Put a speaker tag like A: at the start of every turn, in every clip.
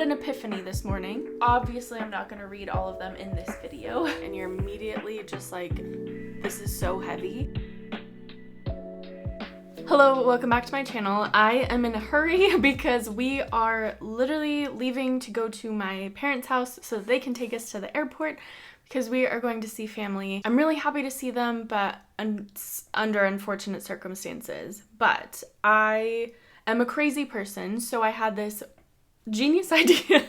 A: an epiphany this morning. Obviously, I'm not gonna read all of them in this video, and you're immediately just like, this is so heavy. Hello, welcome back to my channel. I am in a hurry because we are literally leaving to go to my parents' house so that they can take us to the airport because we are going to see family. I'm really happy to see them, but under unfortunate circumstances. But I am a crazy person, so I had this genius idea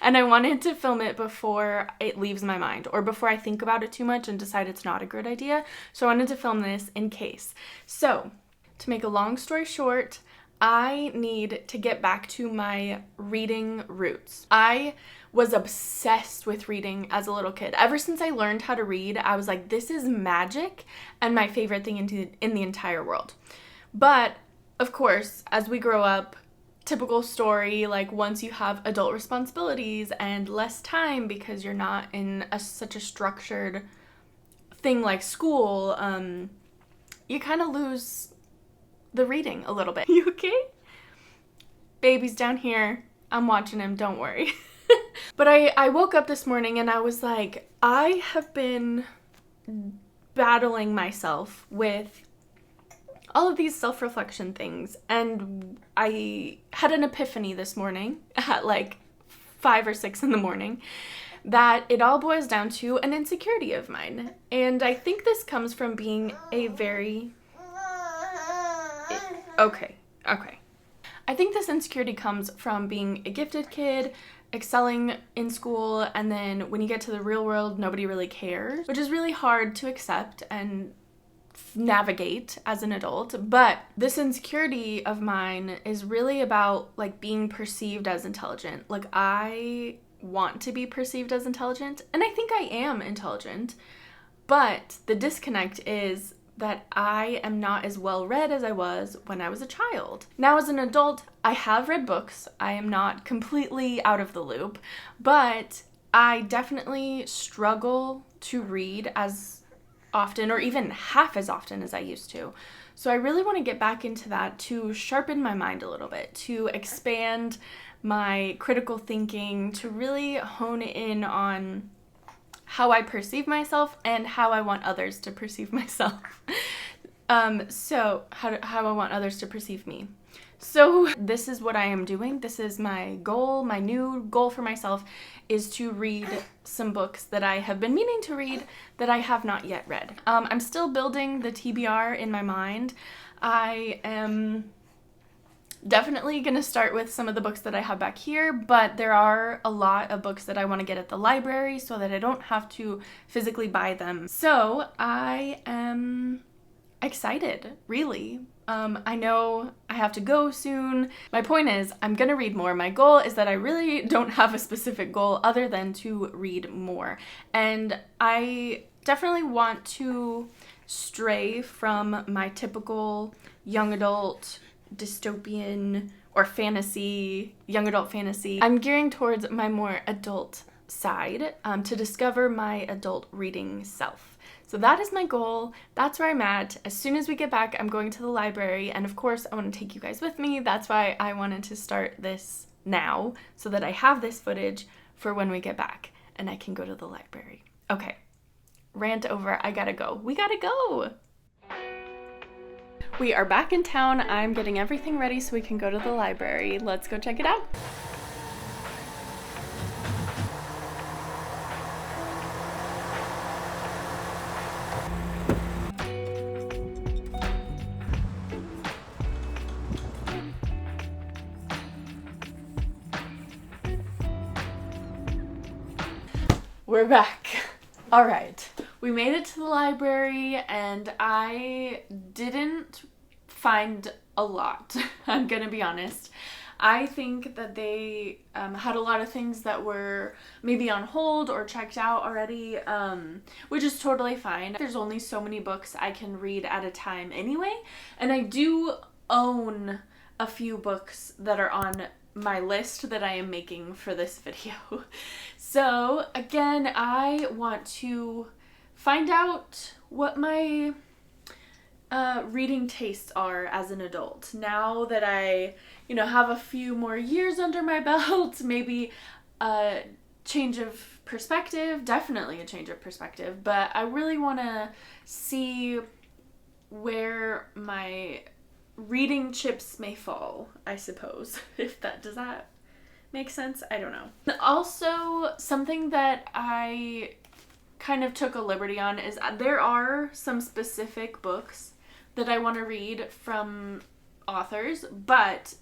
A: and I wanted to film it before it leaves my mind or before I think about it too much and decide it's not a good idea. So I wanted to film this in case. So to make a long story short, I need to get back to my reading roots. I was obsessed with reading as a little kid. Ever since I learned how to read, I was like, this is magic and my favorite thing in the entire world. But of course, as we grow up, typical story, like once you have adult responsibilities and less time because you're not in such a structured thing like school, you kind of lose the reading a little bit. You okay? Baby's down here. I'm watching him, don't worry. But I woke up this morning and I was like, I have been battling myself with all of these self-reflection things, and I had an epiphany this morning at like 5 or 6 in the morning that it all boils down to an insecurity of mine. And I think this comes from being a very... Okay. I think this insecurity comes from being a gifted kid, excelling in school, and then when you get to the real world, nobody really cares, which is really hard to accept and navigate as an adult. But this insecurity of mine is really about like being perceived as intelligent. Like I want to be perceived as intelligent, and I think I am intelligent, but the disconnect is that I am not as well read as I was when I was a child. Now as an adult, I have read books. I am not completely out of the loop, but I definitely struggle to read as often or even half as often as I used to. So I really want to get back into that to sharpen my mind a little bit, to expand my critical thinking, to really hone in on how I perceive myself and how I want others to perceive myself. So how I want others to perceive me. So this is what I am doing. This is my goal. My new goal for myself is to read some books that I have been meaning to read that I have not yet read. I'm still building the TBR in my mind. I am definitely going to start with some of the books that I have back here, but there are a lot of books that I want to get at the library so that I don't have to physically buy them. So I am excited, really. I know I have to go soon. My point is, I'm gonna read more. My goal is that I really don't have a specific goal other than to read more. And I definitely want to stray from my typical young adult dystopian or fantasy, young adult fantasy. I'm gearing towards my more adult side to discover my adult reading self. So that is my goal. That's where I'm at. As soon as we get back, I'm going to the library, and of course I want to take you guys with me. That's why I wanted to start this now so that I have this footage for when we get back and I can go to the library. Okay, rant over. I gotta go. We gotta go. We are back in town. I'm getting everything ready so we can go to the library. Let's go check it out. We're back. All right, we made it to the library and I didn't find a lot. I'm gonna be honest. I think that they had a lot of things that were maybe on hold or checked out already, which is totally fine. There's only so many books I can read at a time anyway, and I do own a few books that are on my list that I am making for this video. So again, I want to find out what my reading tastes are as an adult. Now that I, have a few more years under my belt, maybe a change of perspective, definitely a change of perspective, but I really want to see where my reading chips may fall, I suppose, does that make sense? I don't know. Also, something that I kind of took a liberty on is there are some specific books that I want to read from authors, but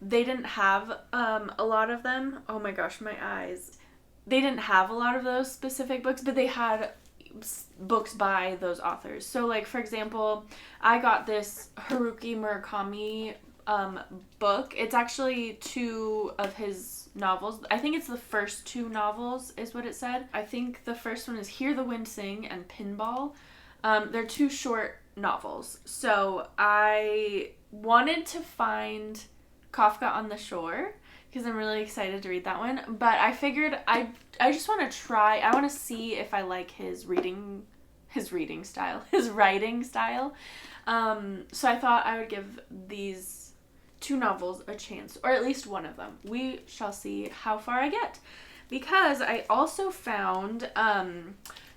A: they didn't have a lot of them. Oh my gosh, my eyes. They didn't have a lot of those specific books, but they had books by those authors. So, like, for example, I got this Haruki Murakami book. It's actually 2 of his novels. I think it's the first 2 novels is what it said. I think the first one is Hear the Wind Sing and Pinball. They're 2 short novels. So I wanted to find Kafka on the Shore because I'm really excited to read that one. But I figured I just want to try. I want to see if I like his writing style. So I thought I would give these 2 novels a chance, or at least one of them. We shall see how far I get. Because I also found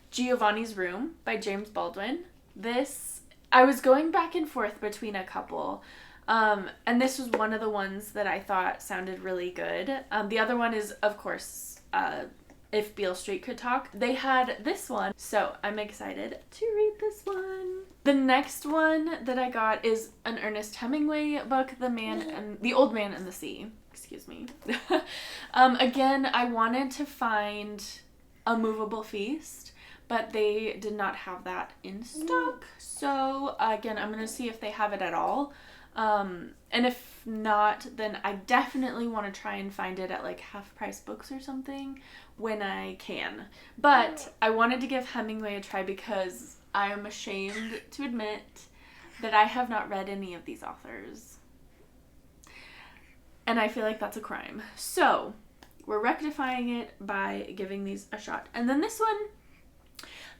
A: Giovanni's Room by James Baldwin. I was going back and forth between a couple. And this was one of the ones that I thought sounded really good. The other one is, of course, If Beale Street Could Talk. They had this one, so I'm excited to read this one. The next one that I got is an Ernest Hemingway book, The Old Man and the Sea. Excuse me. Again, I wanted to find A Movable Feast, but they did not have that in stock. So again, I'm going to see if they have it at all. And if not, then I definitely want to try and find it at like half price books or something when I can. But I wanted to give Hemingway a try because I am ashamed to admit that I have not read any of these authors. And I feel like that's a crime. So we're rectifying it by giving these a shot. And then this one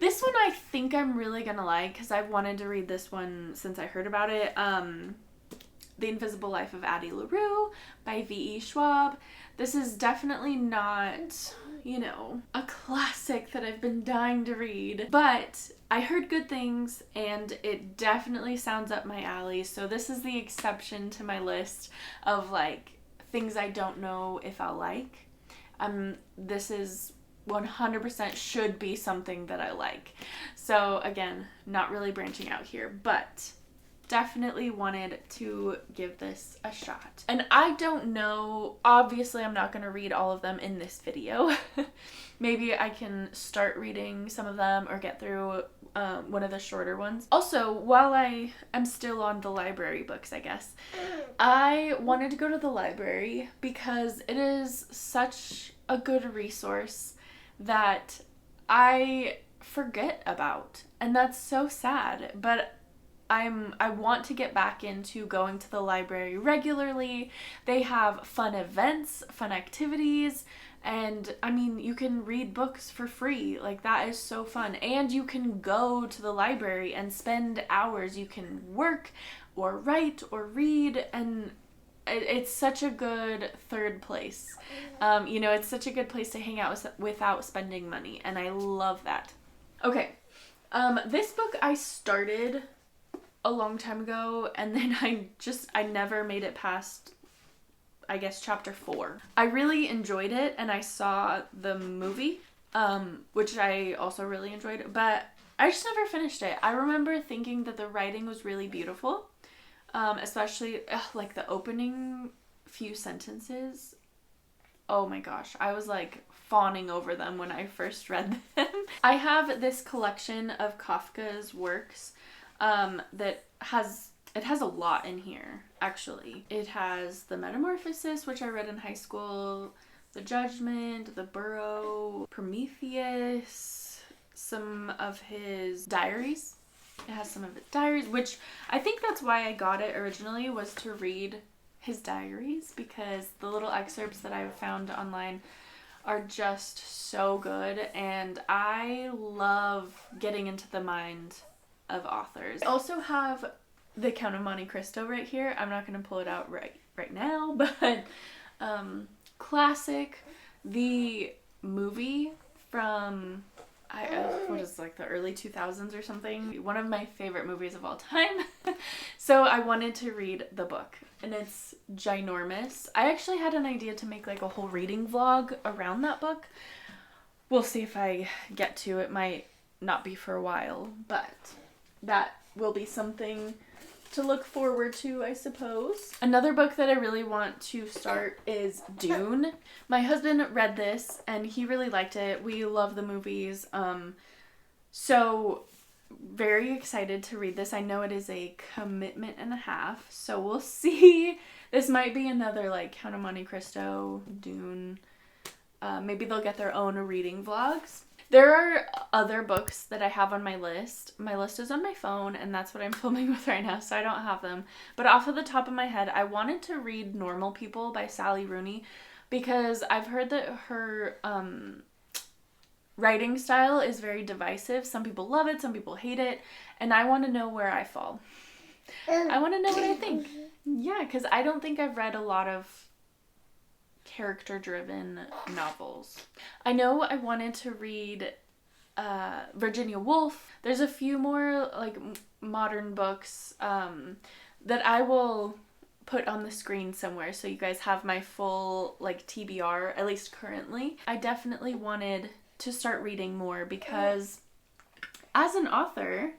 A: I think I'm really gonna like because I've wanted to read this one since I heard about it. The Invisible Life of Addie LaRue by V.E. Schwab. This is definitely not, a classic that I've been dying to read, but I heard good things and it definitely sounds up my alley. So this is the exception to my list of like things I don't know if I'll like. This is 100% should be something that I like. So again, not really branching out here, but definitely wanted to give this a shot. And I don't know, obviously I'm not going to read all of them in this video. Maybe I can start reading some of them or get through one of the shorter ones. Also, while I am still on the library books, I guess, I wanted to go to the library because it is such a good resource that I forget about. And that's so sad, but I want to get back into going to the library regularly. They have fun events, fun activities, and I mean, you can read books for free. Like, that is so fun. And you can go to the library and spend hours. You can work or write or read, and it's such a good third place. It's such a good place to hang out without spending money, and I love that. Okay, this book I started a long time ago, and then I never made it past, I guess, chapter 4. I really enjoyed it, and I saw the movie, which I also really enjoyed, but I just never finished it. I remember thinking that the writing was really beautiful, especially like the opening few sentences. Oh my gosh, I was like fawning over them when I first read them. I have this collection of Kafka's works that has a lot in here, actually. It has The Metamorphosis, which I read in high school, The Judgment, The Burrow, Prometheus, some of his diaries. It has some of his diaries, which I think that's why I got it originally, was to read his diaries, because the little excerpts that I've found online are just so good, and I love getting into the mind of authors. I also have The Count of Monte Cristo right here. I'm not going to pull it out right now, but classic. The movie from what is like the early 2000s or something. One of my favorite movies of all time. So I wanted to read the book, and it's ginormous. I actually had an idea to make like a whole reading vlog around that book. We'll see if I get to. It might not be for a while, but that will be something to look forward to, I suppose. Another book that I really want to start is Dune. My husband read this and he really liked it. We love the movies. So very excited to read this. I know it is a commitment and a half, so we'll see. This might be another like Count of Monte Cristo, Dune. Maybe they'll get their own reading vlogs. There are other books that I have on my list. My list is on my phone, and that's what I'm filming with right now, so I don't have them. But off of the top of my head, I wanted to read Normal People by Sally Rooney because I've heard that her writing style is very divisive. Some people love it, some people hate it, and I want to know where I fall. I want to know what I think. Yeah, because I don't think I've read a lot of character-driven novels. I know I wanted to read Virginia Woolf. There's a few more like modern books that I will put on the screen somewhere so you guys have my full like TBR, at least currently. I definitely wanted to start reading more because as an author,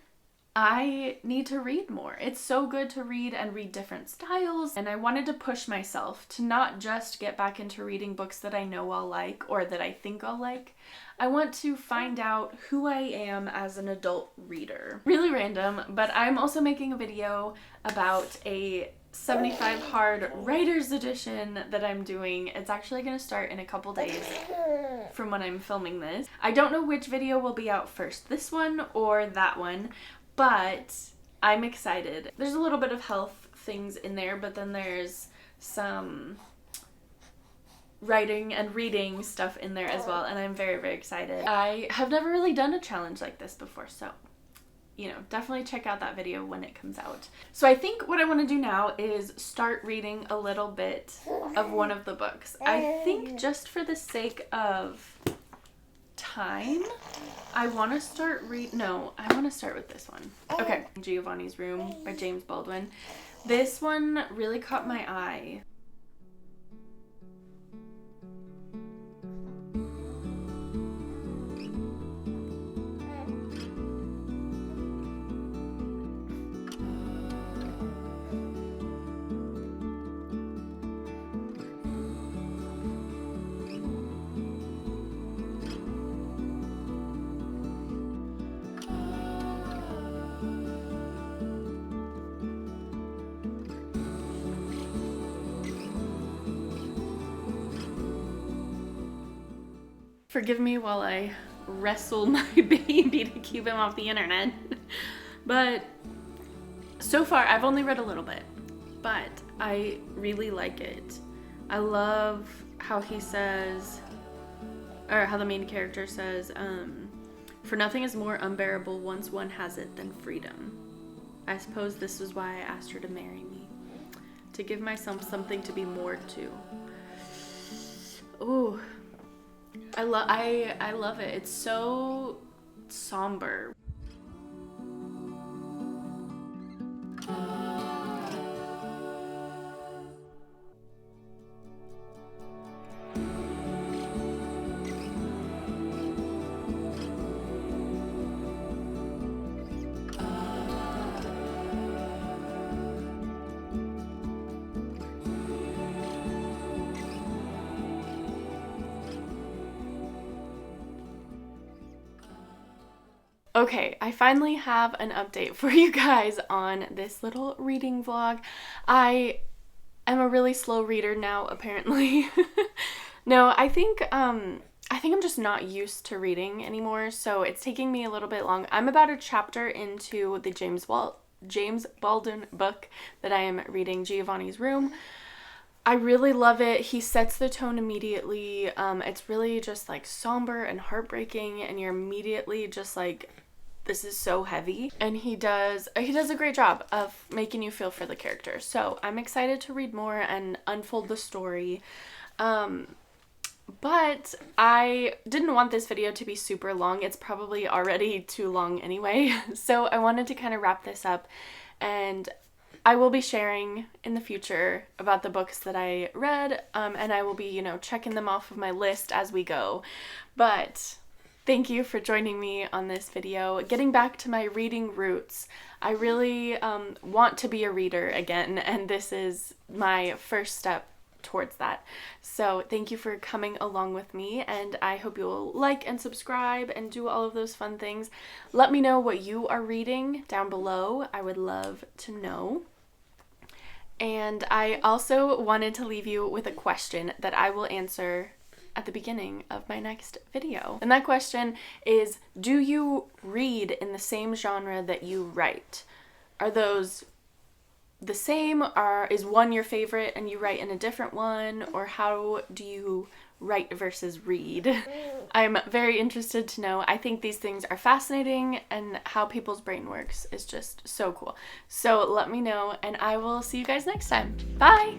A: I need to read more. It's so good to read and read different styles, and I wanted to push myself to not just get back into reading books that I know I'll like or that I think I'll like. I want to find out who I am as an adult reader. Really random, but I'm also making a video about a 75 hard writer's edition that I'm doing. It's actually going to start in a couple days from when I'm filming this. I don't know which video will be out first, this one or that one, but I'm excited. There's a little bit of health things in there, but then there's some writing and reading stuff in there as well, and I'm very, very excited. I have never really done a challenge like this before, so, you know, definitely check out that video when it comes out. So I think what I want to do now is start reading a little bit of one of the books. I think just for the sake of time, I want to start I want to start with this one. Okay, Giovanni's Room by James Baldwin. This one really caught my eye. Forgive me while I wrestle my baby to keep him off the internet. But so far, I've only read a little bit, but I really like it. I love how he says, or how the main character says, for nothing is more unbearable once one has it than freedom. I suppose this is why I asked her to marry me, to give myself something to be moored to. Ooh. I love it. It's so somber. Okay, I finally have an update for you guys on this little reading vlog. I am a really slow reader now, apparently. No, I think I'm just not used to reading anymore, so it's taking me a little bit long. I'm about a chapter into the James Baldwin book that I am reading, Giovanni's Room. I really love it. He sets the tone immediately. It's really just like somber and heartbreaking, and you're immediately just like this is so heavy, and he does a great job of making you feel for the characters. So I'm excited to read more and unfold the story. But I didn't want this video to be super long. It's probably already too long anyway. So I wanted to kind of wrap this up, and I will be sharing in the future about the books that I read, and I will be, you know, checking them off of my list as we go. But thank you for joining me on this video. Getting back to my reading roots, I really want to be a reader again, and this is my first step towards that. So thank you for coming along with me, and I hope you'll like and subscribe and do all of those fun things. Let me know what you are reading down below. I would love to know. And I also wanted to leave you with a question that I will answer at the beginning of my next video. And that question is, do you read in the same genre that you write? Are those the same? Is one your favorite and you write in a different one? Or how do you write versus read? I'm very interested to know. I think these things are fascinating, and how people's brain works is just so cool. So let me know, and I will see you guys next time. Bye!